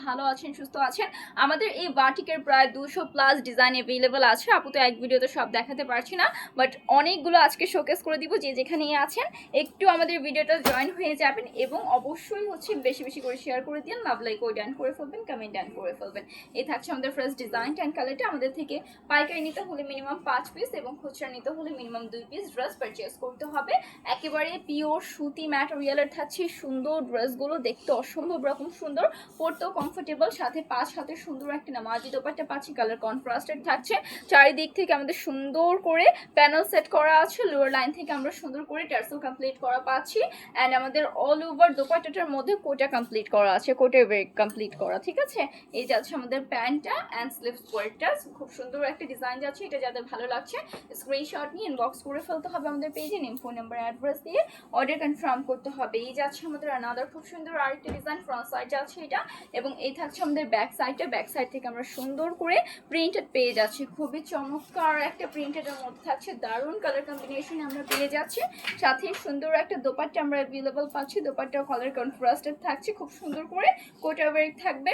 ভালো আছেন, সুস্থ আছেন। আমাদের এই বাটিকের প্রায় 200+ ডিজাইন अवेलेबल আছে। আপু তো এক ভিডিওতে সব দেখাতে পারছি না, বাট অনেকগুলো আজকে শোকেস করে দিব। যে যেখানেই আছেন একটু আমাদের ভিডিওটা জয়েন হয়ে যাবেন এবং অবশ্যই বেশি বেশি করে শেয়ার করে দিন, লাভ লাইক ও ডান করে ফেলবেন, কমেন্ট ডান করে ফেলবেন। এই থাকছে আমাদের ফার্স্ট ডিজাইন অ্যান্ড কালারটা। আমাদের থেকে পাইকারি নিতে হলে মিনিমাম 5 পিস এবং খুচরা নিতে হলে মিনিমাম 2 পিস ড্রেস পারচেজ করতে হবে। একেবারে পিওর সুতি ম্যাটেরিয়ালের থাকছে সুন্দর ড্রেসগুলো, দেখতে অসম্ভব রকম সুন্দর, পরতেও কমফোর্টেবল, সাথে 5 হাতে সুন্দর একটা নামাজি দোপাট্টা পাচ্ছি, কালার কন্ট্রাস্টেড থাকছে। চারিদিক থেকে আমাদের সুন্দর করে প্যানেল সেট করা আছে, লোয়ার লাইন থেকে আমরা সুন্দর করে টার্সেল কমপ্লিট করা পাচ্ছি। অ্যান্ড আমাদের অল ওভার দোপাট্টাটার মধ্যে কোটা কমপ্লিট করা আছে, কোটের ওয়ার্ক কমপ্লিট করা, ঠিক আছে। এই যাচ্ছে আমাদের প্যান্টটা অ্যান্ড স্লিভস ওয়ার্কটা, খুব সুন্দর একটা ডিজাইন যাচ্ছে। এটা যাদের ভালো লাগছে স্ক্রিনশট নিয়ে ইনবক্স করে ফেলতে হবে আমাদের পেজে, নেম, ফোন নাম্বার, অ্যাড্রেস দিয়ে অর্ডার কনফার্ম করতে হবে। এই যাচ্ছে আমাদের আনাদার খুব সুন্দর আরেকটা ডিজাইন, ফ্রন্ট সাইড যাচ্ছে এটা, এবং এই থাকছে আমাদের ব্যাক সাইডটা। ব্যাক সাইড থেকে আমরা সুন্দর করে প্রিন্টেড পেয়ে যাচ্ছি, খুবই চমৎকার একটা প্রিন্টেডের মধ্যে থাকছে, দারুণ কালার কম্বিনেশন আমরা পেয়ে যাচ্ছি। সাথে সুন্দর একটা দোপাট্টা আমরা অ্যাভেলেবল পাচ্ছি, দোপাট্টা কালার কন্ট্রাস্টেড থাকছে, খুব সুন্দর করে কোটা ওয়ার্ক থাকবে।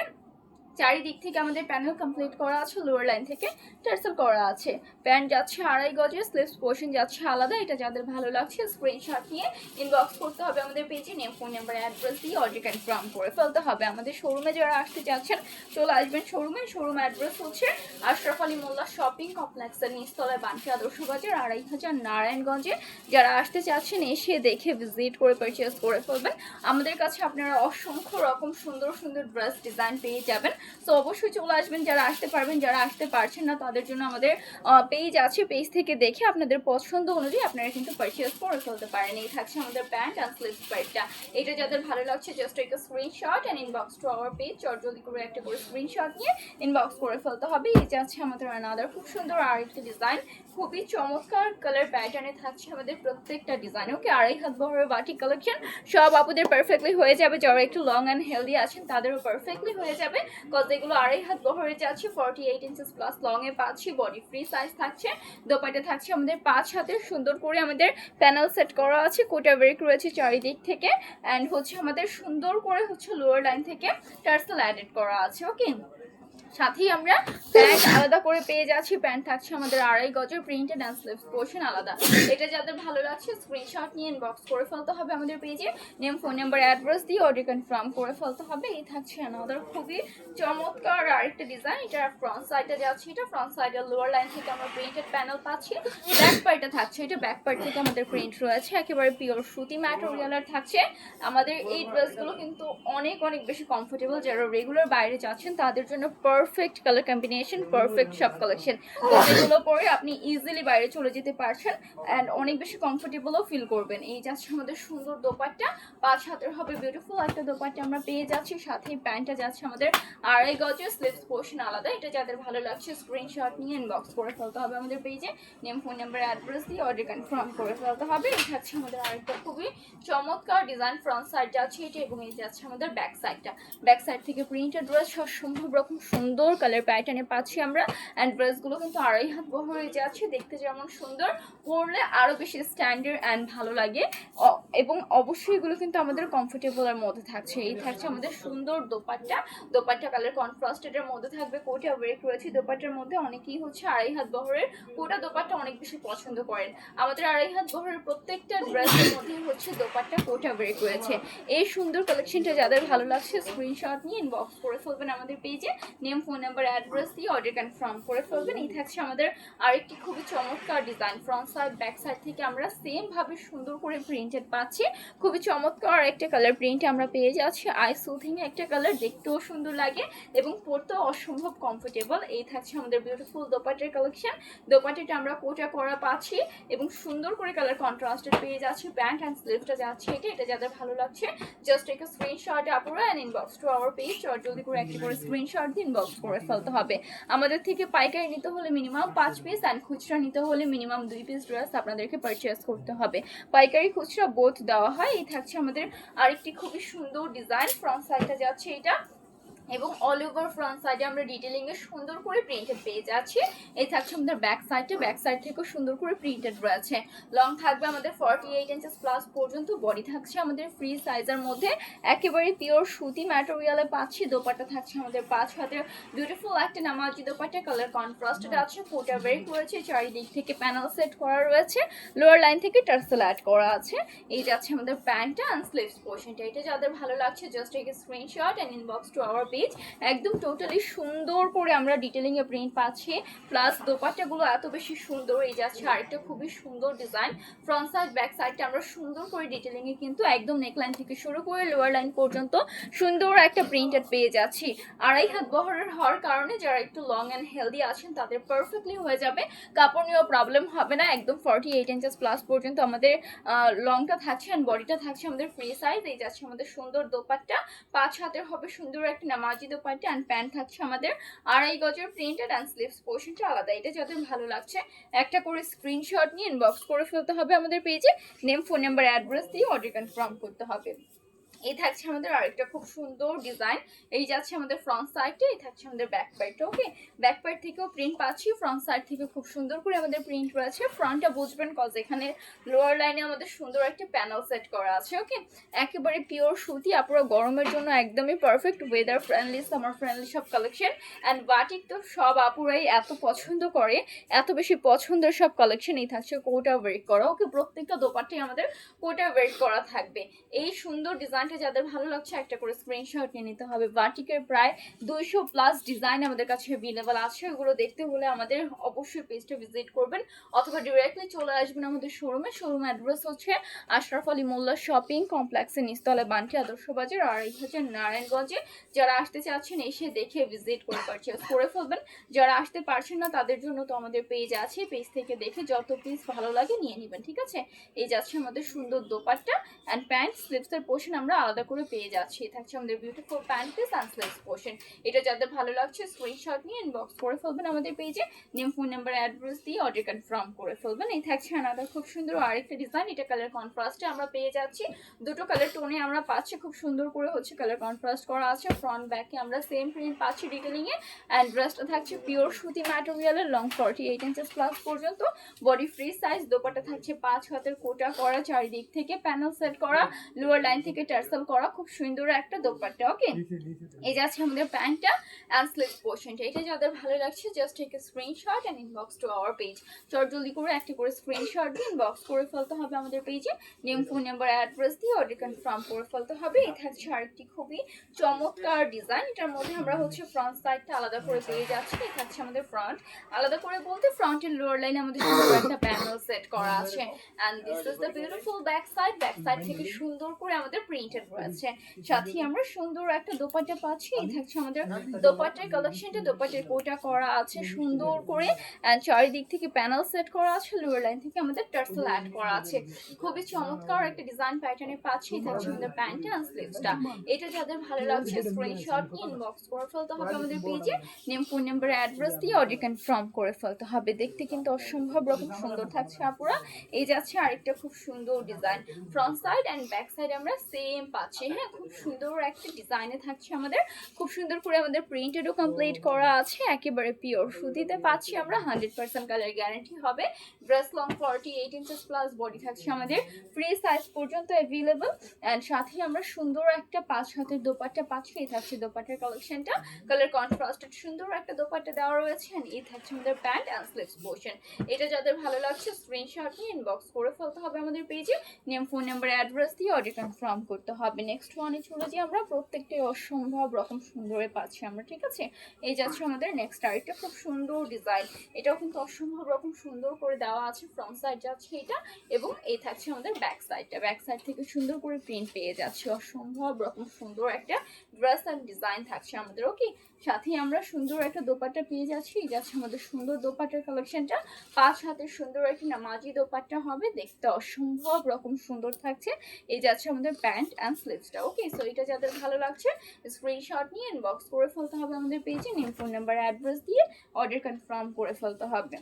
চারিদিক থেকে আমাদের প্যানেল কমপ্লিট করা আছে, লোয়ার লাইন থেকে টার্সেল করা আছে। প্যান্ট যাচ্ছে 2.5 গজের, স্লিভস পোর্শন যাচ্ছে আলাদা। এটা যাদের ভালো লাগছে স্ক্রিনশট নিয়ে ইনবক্স করতে হবে আমাদের পেজে, নেম, ফোন নাম্বার, অ্যাড্রেস দিয়ে অর্ডার কনফার্ম করে ফেলতে হবে। আমাদের শোরুমে যারা আসতে চাচ্ছেন চলে আসবেন শোরুমে। শোরুম অ্যাড্রেস হচ্ছে আশরাফ আলী মোল্লা শপিং কমপ্লেক্সের নিচতলায়, বানকি আদর্শ বাজার, 2.5 নারায়ণগঞ্জে। যারা আসতে চাচ্ছেন এসে দেখে ভিজিট করে পারচেস করে ফেলবেন। আমাদের কাছে আপনারা অসংখ্য রকম সুন্দর সুন্দর ড্রেস ডিজাইন পেয়ে যাবেন। সো অবশ্যই চলে আসবেন যারা আসতে পারবেন, যারা আসতে পারছেন না তাদের জন্য আমাদের পেজ আছে, পেজ থেকে দেখে আপনাদের পছন্দ অনুযায়ী আপনারা কিন্তু পারচেজ করে ফেলতে পারেন। এই থাকছে আমাদের প্যান্ট অ্যান্ড স্লিভস পার্টটা। এটা যাদের ভালো লাগছে জাস্ট একটা screenshot and inbox to our page, জলদি করে একটা করে স্ক্রিনশট নিয়ে ইনবক্স করে ফেলতে হবে। এই যাচ্ছে আমাদের আনাদার খুব সুন্দর আরেকটা ডিজাইন, খুবই চমৎকার কালার প্যাটার্নে থাকছে আমাদের প্রত্যেকটা ডিজাইন। ওকে, 2.5 হাত বহরের বাটিক কালেকশন সব আপুদের পারফেক্টলি হয়ে যাবে। যারা একটু লং অ্যান্ড হেলদি আছেন তাদেরও পারফেক্টলি হয়ে যাবে, কজ এগুলো 2.5 হাত বহরে যাচ্ছে, 48 ইঞ্চেস প্লাস লং এ পাচ্ছি, বডি ফ্রি সাইজ থাকছে। দোপাট্টা থাকছে আমাদের 5 হাতের, সুন্দর করে আমাদের প্যানেল সেট করা আছে, কোটা ওয়ার্ক রয়েছে চারিদিক থেকে, অ্যান্ড আমাদের সুন্দর করে লোয়ার লাইন থেকে টার্সেল অ্যাডেড করা আছে। ওকে, সাথেই আমরা প্যান্ট আলাদা করে পেয়ে যাচ্ছি। প্যান্ট থাকছে আমাদের 2.5 গজের, প্রিন্টেড অ্যান্ড স্লিভস পোর্শন আলাদা। এটা যাদের ভালো লাগছে স্ক্রিনশট নিয়ে ইনবক্স করে ফেলতে হবে আমাদের পেজে, নেম, ফোন নাম্বার, অ্যাড্রেস দিয়ে অর্ডার কনফার্ম করে ফেলতে হবে। এই থাকছে আমাদের খুবই চমৎকার আরেকটা ডিজাইন। এটা ফ্রন্ট সাইডে যাচ্ছে, এটা ফ্রন্ট সাইডের লোয়ার লাইন থেকে আমরা প্রিন্টেড প্যানেল পাচ্ছি। ব্যাক পার্টটা থাকছে, এটা ব্যাক পার্ট থেকে আমাদের প্রিন্ট রয়েছে, একেবারে পিওর সুতি ম্যাটেরিয়ালের থাকছে। আমাদের এই ড্রেসগুলো কিন্তু অনেক অনেক বেশি কমফোর্টেবল, যারা রেগুলার বাইরে যাচ্ছেন তাদের জন্য পারফেক্ট কালার কম্বিনেশন, পারফেক্ট সব কালেকশন। তো এগুলো পরে আপনি ইজিলি বাইরে চলে যেতে পারছেন অ্যান্ড অনেক বেশি কমফোর্টেবলও ফিল করবেন। এই যাচ্ছে আমাদের সুন্দর দোপাট্টা, 5 হাতের হবে, বিউটিফুল একটা দোপাট্টা আমরা পেয়ে যাচ্ছি। সাথেই প্যান্টটা যাচ্ছে আমাদের 2.5 গজের, স্লিভস পোর্শন আলাদা। এটা যাদের ভালো লাগছে স্ক্রিনশট নিয়ে ইনবক্স করে ফেলতে হবে আমাদের পেজে, নেম, ফোন নাম্বার, অ্যাড্রেস দিয়ে অর্ডার কনফার্ম করে ফেলতে হবে। এই যাচ্ছে আমাদের আরেকটা খুবই চমৎকার ডিজাইন, ফ্রন্ট সাইড যাচ্ছে এটা, এবং এই যাচ্ছে আমাদের ব্যাক সাইডটা। ব্যাক সাইড থেকে প্রিন্টেড ড্রেস সম্ভব রকম সুন্দর কালার প্যাটার্নে পাচ্ছি আমরা, অ্যান্ড ড্রেসগুলো কিন্তু 2.5 হাত বহরে যাচ্ছে, দেখতে যেমন সুন্দর, পরলে আরও বেশি স্ট্যান্ডার্ড অ্যান্ড ভালো লাগে, এবং অবশ্যই এগুলো কিন্তু আমাদের কমফোর্টেবলের মধ্যে থাকছে। এই থাকছে আমাদের সুন্দর দোপাট্টা, দোপাট্টা কালার কন্ট্রাস্টেডের মধ্যে থাকবে, কোটা ওয়ার্ক রয়েছে দোপাট্টার মধ্যে। অনেকেই 2.5 হাত বহরের কোটা দোপাট্টা অনেক বেশি পছন্দ করেন। আমাদের 2.5 হাত বহরের প্রত্যেকটা ড্রেসের মধ্যেই দোপাট্টা কোটা ওয়ার্ক রয়েছে। এই সুন্দর কালেকশনটা যাদের ভালো লাগছে স্ক্রিনশট নিয়ে ইনবক্স করে ফেলবেন আমাদের পেজে, নেম, ফোন নাম্বার, অ্যাড্রেস দিয়ে অর্ডার কনফার্ম করে ফেলবেন। এই থাকছে আমাদের আরেকটি খুবই চমৎকার design, front side back side থেকে আমরা সেম ভাবে সুন্দর করে প্রিন্টেড পাচ্ছি, খুবই চমৎকার একটা কালার প্রিন্ট আমরা পেয়ে যাচ্ছি। আই সুথিং একটা কালার, দেখতেও সুন্দর লাগে এবং পরতেও অসম্ভব কমফোর্টেবল। এই থাকছে আমাদের বিউটিফুল দোপাট্টার কালেকশন। দোপাট্টাটা আমরা কোটা করা পাচ্ছি এবং সুন্দর করে কালার কন্ট্রাস্টেড পেয়ে যাচ্ছি। প্যান্ট অ্যান্ড স্লিভটা যাচ্ছে এটা যাদের ভালো লাগছে জাস্ট একটা স্ক্রিনশট আপুরা and inbox to our page, জলদি করে একটা করে স্ক্রিনশট দিয়ে ইনবক্স করে ফেলতে হবে। আমাদের থেকে পাইকারি নিতে হলে মিনিমাম 5 পিস অ্যান্ড খুচরা নিতে হলে মিনিমাম 2 পিস ড্রেস আপনাদেরকে পারচেস করতে হবে। পাইকারি খুচরা বোথ দেওয়া হয়। এই থাকছে আমাদের আরেকটি খুবই সুন্দর ডিজাইন, ফ্রন্ট সাইডটা যাচ্ছে এটা, এবং অল ওভার ফ্রন্ট সাইডে আমরা ডিটেলিং এ সুন্দর করে প্রিন্টেড পেয়ে যাচ্ছি। এই থাকছে আমাদের ব্যাক সাইড থেকেও সুন্দর করে প্রিন্টেড রয়েছে। লং থাকবে আমাদের 48 ইঞ্চেস প্লাস পর্যন্ত, বডি থাকছে আমাদের ফ্রি সাইজের মধ্যে, একেবারে পিওর সুতি ম্যাটেরিয়ালে পাচ্ছি। দোপাট্টা থাকছে আমাদের 5 হাতের বিউটিফুল একটা নামাজি দোপাট্টা, কালার কন্ট্রাস্টেড আছে, কোটা ওয়ার্ক রয়েছে, চারিদিক থেকে প্যানেল সেট করা রয়েছে, লোয়ার লাইন থেকে টার্সেল অ্যাড করা আছে। এই যাচ্ছে আমাদের প্যান্টটা এন্ড স্লিভস পোর্শনটা। এটা যাদের ভালো লাগছে just take a screenshot and inbox to our page. একদম টোটালি সুন্দর করে আমরা ডিটেলিং এ প্রিন্ট পাচ্ছি, প্লাস দোপাট্টাগুলো এত বেশি সুন্দর। এই যাচ্ছে আরেকটা খুবই সুন্দর ডিজাইন, ফ্রন্ট সাইড ব্যাক সাইডটা আমরা সুন্দর করে ডিটেলিং এ কিন্তু একদম নেকলাইন থেকে শুরু করে লোয়ার লাইন পর্যন্ত সুন্দর একটা প্রিন্টেড পেয়ে যাচ্ছি। 2.5 হাত বহরের হওয়ার কারণে যারা একটু লং এন্ড হেলদি আছেন তাদের পারফেক্টলি হয়ে যাবে, কাপড় নিয়েও প্রবলেম হবে না। একদম 48 ইঞ্চেস প্লাস পর্যন্ত আমাদের লংটা থাকছে এন্ড বডিটা থাকছে আমাদের ফ্রি সাইজ। এই যাচ্ছে আমাদের সুন্দর দোপাট্টা, 5 হাতের হবে সুন্দর একটা নামাজি দোপাট্টা এন্ড প্যান্ট থাকছে আমাদের 2.5 গজের প্রিন্টেড এন্ড স্লিভস পোর্শনটা আলাদা। এটা যাদের ভালো লাগছে একটা করে স্ক্রিনশট নিয়ে ইনবক্স করে ফেলতে হবে আমাদের পেজে, নেম ফোন নাম্বার অ্যাড্রেস দিয়ে অর্ডার কনফার্ম করতে হবে। এই থাকছে আমাদের আরেকটা খুব সুন্দর ডিজাইন, এই যাচ্ছে আমাদের ফ্রন্ট সাইডটা, এই থাকছে আমাদের ব্যাক পার্টটা। ওকে, ব্যাক পার্ট থেকেও প্রিন্ট পাচ্ছি, ফ্রন্ট সাইড থেকে খুব সুন্দর করে আমাদের প্রিন্ট রয়েছে। ফ্রন্টটা বুঝবেন কজ এখানে লোয়ার লাইনে আমাদের সুন্দর একটা প্যানেল সেট করা আছে। ওকে, একেবারে পিওর সুতি, আপনারা গরমের জন্য একদমই perfect, weather friendly, summer friendly সব কালেকশন। অ্যান্ড বাটিক তো সব আপুরাই এত পছন্দ করে, এত বেশি পছন্দের সব কালেকশন। এই থাকছে কোটা ওয়ার্ক করা। ওকে, প্রত্যেকটা দোপাট্টাই আমাদের কোটা ওয়ার্ক করা থাকবে। এই সুন্দর ডিজাইনটা যাদের ভালো লাগছে একটা করে স্ক্রিনশট নিয়ে নিতে হবে। বাটিকের প্রায় 200 প্লাস ডিজাইন আমাদের কাছে অ্যাভেলেবল আছে, এগুলো দেখতে হলে আমাদের অবশ্যই পেজটা ভিজিট করবেন অথবা ডিরেক্টলি চলে আসবেন আমাদের শোরুমে। শোরুম অ্যাড্রেস হচ্ছে আশরাফ আলী মোল্লা শপিং কমপ্লেক্সের নিচতলা, বান্টি আদর্শ বাজার, আর এই হচ্ছে নারায়ণগঞ্জে। যারা আসতে চাচ্ছেন এসে দেখে ভিজিট করে পারচেজ করে ফেলবেন, যারা আসতে পারছেন না তাদের জন্য তো আমাদের পেজ আছে, পেজ থেকে দেখে যত পিস ভালো লাগে নিয়ে নেবেন, ঠিক আছে। এই যাচ্ছে আমাদের সুন্দর দোপাট্টা অ্যান্ড প্যান্ট, স্লিভসের পোর্শন আমরা আলাদা করে পেয়ে যাচ্ছি। থাকছে আমাদের beautiful pant piece and sleeves portion. এটা যাদের ভালো লাগছে স্ক্রিনশট নিয়ে ইনবক্স করে ফেলবেন আমাদের পেজে, নেম ফোন নাম্বার অ্যাড্রেস দিয়ে অর্ডার কনফার্ম করে ফেলবেন। এই থাকছে আনাদার খুব সুন্দর আরেকটা ডিজাইন, এটা কালার কন্ট্রাস্টে আমরা পেয়ে যাচ্ছি, দুটো কালার টোনে আমরা পাচ্ছি, খুব সুন্দর করে হচ্ছে কালার কন্ট্রাস্ট করা আছে। ফ্রন্ট ব্যাকে আমরা সেম প্রিন্ট পাচ্ছি ডিটেলিং এ, অ্যান্ড ড্রেসটা থাকছে পিওর সুতি ম্যাটেরিয়ালের, লং 48 ইঞ্চেস প্লাস পর্যন্ত, বডি ফ্রি সাইজ। দোপাট্টা থাকছে 5 হাতের কোটা করা, চারিদিক থেকে প্যানেল সেট করা, লোয়ার লাইন থেকে টার্সেল করা, খুব সুন্দর একটা দোপাট্টা। ওকে, এই যাচ্ছে আমাদের প্যান্টটা এন্ড স্লিভস পোর্শনটা। এটা যাদের ভালো লাগছে just take a screenshot and inbox to our page. চট জলদি করে একটা করে স্ক্রিনশট দিয়ে ইনবক্স করে ফেলতে হবে আমাদের পেজে, নেম ফোন নাম্বার অ্যাড্রেস দিয়ে অর্ডার কনফার্ম করে ফেলতে হবে। এই থাকছে আরেকটি খুবই চমৎকার ডিজাইন, এটার মধ্যে আমরা হচ্ছে ফ্রন্ট সাইডটা আলাদা করে পেয়ে যাচ্ছি। এই থাকছে আমাদের ফ্রন্ট, আলাদা করে বলতে ফ্রন্টের লোয়ার লাইনে আমাদের সুন্দর একটা প্যানেল সেট করা আছে, and this is the beautiful back side. Back side থেকে সুন্দর করে আমাদের প্রিন্টেড রয়েছে, সাথে আমরা সুন্দর একটা দোপাট্টা পাচ্ছি। এই থাকছে আমাদের দোপাট্টার কালেকশনটা, দোপাট্টার কোটা করা আছে সুন্দর করে, এন্ড চারিদিক থেকে প্যানেল সেট করা আছে, লোয়ার লাইন থেকে আমাদের টার্সেল অ্যাড করা আছে, খুবই চমৎকার একটা ডিজাইন প্যাটার্নে পাচ্ছি। এই থাকছে আমাদের প্যান্ট এন্ড স্লিভসটা। এটা যাদের ভালো লাগছে স্ক্রিনশট নিয়ে ইনবক্স করে ফেলতে হবে আমাদের পেজে, নেম ফোন নাম্বার অ্যাড্রেস দিয়ে অর্ডার কনফার্ম করে ফেলতে হবে। দেখতে কিন্তু অসম্ভব রকম সুন্দর থাকছে আপুরা। এই যাচ্ছে আরেকটা খুব সুন্দর design, front side and back side আমরা সেম পাচ্ছি। হ্যাঁ, খুব সুন্দর একটা ডিজাইনে থাকছে আমাদের, খুব সুন্দর করে আমাদের প্রিন্টেডও কমপ্লিট করা আছে, একেবারে পিওর সুতিতে পাচ্ছি আমরা, 100% কালার গ্যারান্টি হবে। Dress long 48 inches plus, body থাকছে আমাদের ফ্রি সাইজ পর্যন্ত অ্যাভেলেবল, এন্ড সাথে আমরা সুন্দর একটা 5 হাতের দোপাট্টা পাচ্ছি। এই থাকছে দোপাট্টার কালেকশনটা, কালার কন্ট্রাস্টেড সুন্দর একটা দোপাট্টা দেওয়া রয়েছে, এন্ড এই থাকছে আমাদের প্যান্ট এন্ড স্লিভস পোর্শন। এটা যাদের ভালো লাগছে স্ক্রিনশট নিয়ে ইনবক্স করে ফেলতে হবে আমাদের পেজে, নেম ফোন নাম্বার অ্যাড্রেস দিয়ে অর্ডার কনফার্ম করতে হবে। নেক্সট ওয়ানে চলে যাই আমরা, প্রত্যেকটাই অসম্ভব রকম সুন্দরে পাচ্ছি আমরা, ঠিক আছে। এই যাচ্ছে আমাদের নেক্সট আরেকটা খুব সুন্দর ডিজাইন, এটাও কিন্তু অসম্ভব রকম সুন্দর করে দেওয়া আছে। ফ্রন্ট সাইড যাচ্ছে এটা, এবং এই থাকছে আমাদের ব্যাক সাইডটা, ব্যাক সাইড থেকে সুন্দর করে প্রিন্ট পেয়ে যাচ্ছে, অসম্ভব রকম সুন্দর একটা ড্রেস অ্যান্ড ডিজাইন থাকছে আমাদের। ওকে, সাথে আমরা সুন্দর একটা দোপাট্টা পেয়ে যাচ্ছি। এই যাচ্ছে আমাদের সুন্দর দোপাট্টার কালেকশনটা, 5 হাতের সুন্দর একটা নামাজি দোপাট্টা হবে, দেখতে অসম্ভব রকম সুন্দর থাকছে। এই যাচ্ছে আমাদের প্যান্ট অ্যান্ড স্লিভসটা। ওকে, সো এটা যাদের ভালো লাগছে স্ক্রিনশট নিয়ে ইনবক্স করে ফেলতে হবে আমাদের পেজে, নেম ফোন নাম্বার অ্যাড্রেস দিয়ে অর্ডার কনফার্ম করে ফেলতে হবে।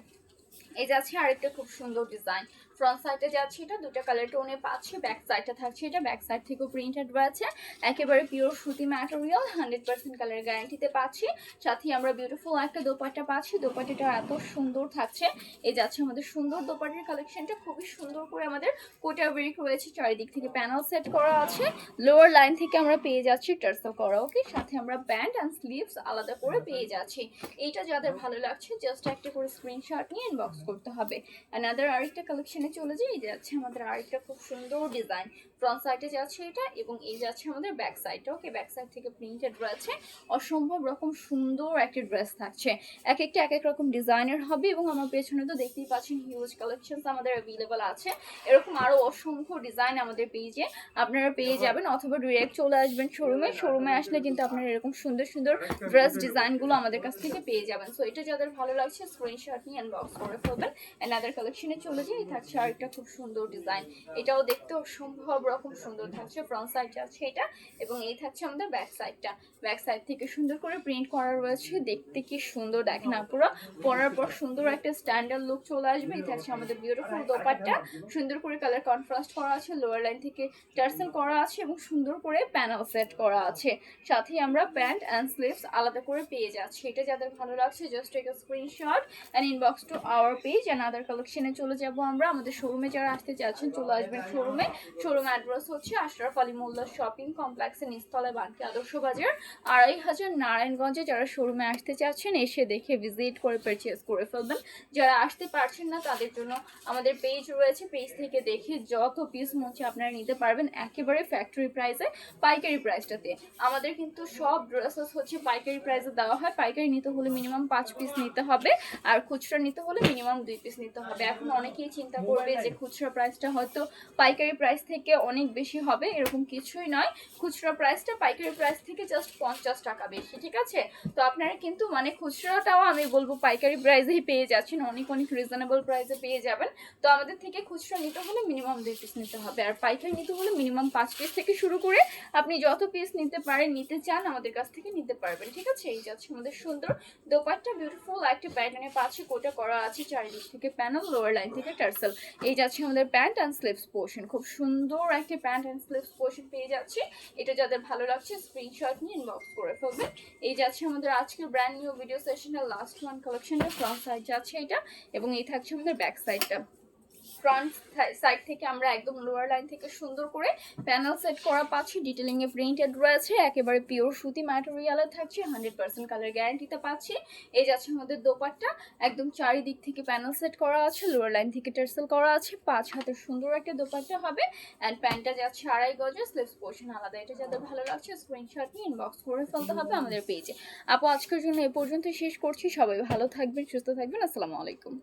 এই যাচ্ছে আরেকটা খুব সুন্দর ডিজাইন। ফ্রন্ট সাইডে যাচ্ছে এটা দুটো কালার টোনে পাচ্ছি, ব্যাক সাইডটা থাকছে এটা ব্যাক সাইড থেকেও প্রিন্টেড রয়েছে, একেবারে পিওর সুতি ম্যাটেরিয়াল, 100% কালার গ্যারান্টিতে পাচ্ছি। সাথে আমরা বিউটিফুল একটা দোপাট্টা পাচ্ছি, দোপাট্টাটা এত সুন্দর থাকছে। এই যাচ্ছে আমাদের সুন্দর দোপাট্টার কালেকশনটা, খুবই সুন্দর করে আমাদের কোটা ওয়ার্ক রয়েছে, চারিদিক থেকে প্যানেল সেট করা আছে, লোয়ার লাইন থেকে আমরা পেয়ে যাচ্ছি টার্সেল করা, ওকে। সাথে আমরা ব্যান্ড অ্যান্ড স্লিভস আলাদা করে পেয়ে যাচ্ছি। এইটা যাদের ভালো লাগছে জাস্ট একটা করে স্ক্রিনশট নিয়ে ইনবক্স করতে হবে। অ্যানাদার আরেকটা কালেকশনে চলে যাই, এই যাচ্ছে আমাদের আরেকটা খুব সুন্দর ডিজাইন। ফ্রন্ট সাইডে যাচ্ছে এটা এবং এই যাচ্ছে আমাদের ব্যাক সাইডটা, ওকে। ব্যাক সাইড থেকে প্রিন্টেড রয়েছে, অসম্ভব রকম সুন্দর একটা ড্রেস থাকছে, এক একটা এক এক রকম ডিজাইনের হবে। এবং আমার পেছনে তো দেখতেই পাচ্ছেন হিউজ কালেকশনস আমাদের অ্যাভেলেবল আছে, এরকম আরও অসংখ্য ডিজাইন আমাদের পেজে আপনারা পেয়ে যাবেন, অথবা ডিরেক্ট চলে আসবেন শোরুমে। শোরুমে আসলে কিন্তু আপনারা এরকম সুন্দর সুন্দর ড্রেস ডিজাইনগুলো আমাদের কাছ থেকে পেয়ে যাবেন। সো এটা যাদের ভালো লাগছে স্ক্রিনশট নিয়ে ইনবক্স করে ফেলবেন। অ্যানাদার কালেকশনে চলে যাই, থাকছে আরেকটা খুব সুন্দর ডিজাইন, এটাও দেখতে অসম্ভব রকম সুন্দর থাকছে। ফ্রন্ট সাইডটা আছে এটা এবং এই থাকছে আমাদের ব্যাক সাইডটা, ব্যাক সাইড থেকে সুন্দর করে প্রিন্ট করা রয়েছে, দেখতে কি সুন্দর দেখেন পুরো পরার পর সুন্দর একটা স্ট্যান্ডার্ড লুক চলে আসবে। এই থাকছে আমাদের বিউটিফুল দোপাট্টা, সুন্দর করে কালার কন্ট্রাস্ট করা আছে, লোয়ার লাইন থেকে টার্সেল করা আছে এবং সুন্দর করে প্যানেল সেট করা আছে। সাথে আমরা প্যান্ট অ্যান্ড স্লিভস আলাদা করে পেয়ে যাচ্ছি। এটা যাদের ভালো লাগছে just take a screenshot and inbox to our page. And other কালেকশনে চলে যাব আমরা আমাদের শোরুমে, যারা আসতে চাচ্ছেন চলে আসবেন শোরুমে। শোরুম অ্যাড্রেস হচ্ছে আশরাফ আলী মোল্লা শপিং কমপ্লেক্সের নিচতলায়, বানকি আদর্শ বাজার, 2500 নারায়ণগঞ্জে। যারা শোরুমে আসতে চাচ্ছেন এসে দেখে ভিজিট করে পারচেজ করে ফেলবেন। যারা আসতে পারছেন না তাদের জন্য আমাদের পেজ রয়েছে, পেজ থেকে দেখে যত পিস মনে আপনারা নিতে পারবেন একেবারে ফ্যাক্টরি প্রাইসে, পাইকারি প্রাইসটাতে। আমাদের কিন্তু সব ড্রেসেস হচ্ছে পাইকারি প্রাইসে দেওয়া হয়, পাইকারি নিতে হলে মিনিমাম 5 পিস নিতে হবে, আর খুচরা নিতে হলে মিনিমাম 2 পিস নিতে হবে। এখন অনেকেই চিন্তা করবে যে খুচরা প্রাইসটা হয়তো পাইকারি প্রাইস থেকে অনেক বেশি হবে, এরকম কিছুই নয়। খুচরা প্রাইসটা পাইকারি প্রাইস থেকে জাস্ট 50 টাকা বেশি, ঠিক আছে? তো আপনারা কিন্তু মানে খুচরাটাও আমি বলবো পাইকারি প্রাইসেই পেয়ে যাচ্ছেন, অনেক অনেক রিজনেবল প্রাইসে পেয়ে যাবেন। তো আমাদের থেকে খুচরা নিতে হলে মিনিমাম 2 পিস নিতে হবে, আর পাইকারি নিতে হলে মিনিমাম 5 পিস থেকে শুরু করে আপনি যত পিস নিতে পারেন নিতে চান আমাদের কাছ থেকে নিতে পারবেন, ঠিক আছে? এই যাচ্ছে আমাদের সুন্দর দোপাট্টা, বিউটিফুল একটা প্যাটার্নে পাচ্ছে, কোটা করা আছে, চারিদিক থেকে প্যানেল, লোয়ার লাইন থেকে টার্সেল। এই যাচ্ছে আমাদের প্যান্ট অ্যান্ড স্লিভস পোর্শন, খুব সুন্দর একটা প্যান্ট অ্যান্ড স্লিভস পোর্শন পেয়ে যাচ্ছে। এটা যাদের ভালো লাগছে স্ক্রিনশট নিয়ে ইনবক্স করে ফেলবেন। এই যাচ্ছে আমাদের আজকের ব্র্যান্ড নিউ ভিডিও সেশনের লাস্ট ওয়ান কালেকশনটা। ফ্রন্ট সাইড যাচ্ছে এটা এবং এই থাকছে আমাদের ব্যাক সাইডটা। ফ্রন্ট সাইড থেকে আমরা একদম লোয়ার লাইন থেকে সুন্দর করে প্যানেল সেট করা পাচ্ছি, ডিটেলিং এ প্রিন্টেড রয়েছে, একেবারে পিওর সুতি ম্যাটেরিয়ালে থাকছে, 100% কালার গ্যারান্টিতে পাচ্ছি। এই যাচ্ছে আমাদের দোপাট্টা, একদম চারিদিক থেকে প্যানেল সেট করা আছে, লোয়ার লাইন থেকে টার্সেল করা আছে, 5 হাতের সুন্দর একটা দোপাট্টা হবে। অ্যান্ড প্যান্টটা যাচ্ছে 2.5 গজের, স্লিভস পোর্শন আলাদা। এটা যাদের ভালো লাগছে স্ক্রিনশট নিয়ে ইনবক্স করে ফেলতে হবে আমাদের পেজে। আপু আজকের জন্য এ পর্যন্ত শেষ করছি, সবাই ভালো থাকবেন, সুস্থ থাকবেন, আসসালামু আলাইকুম।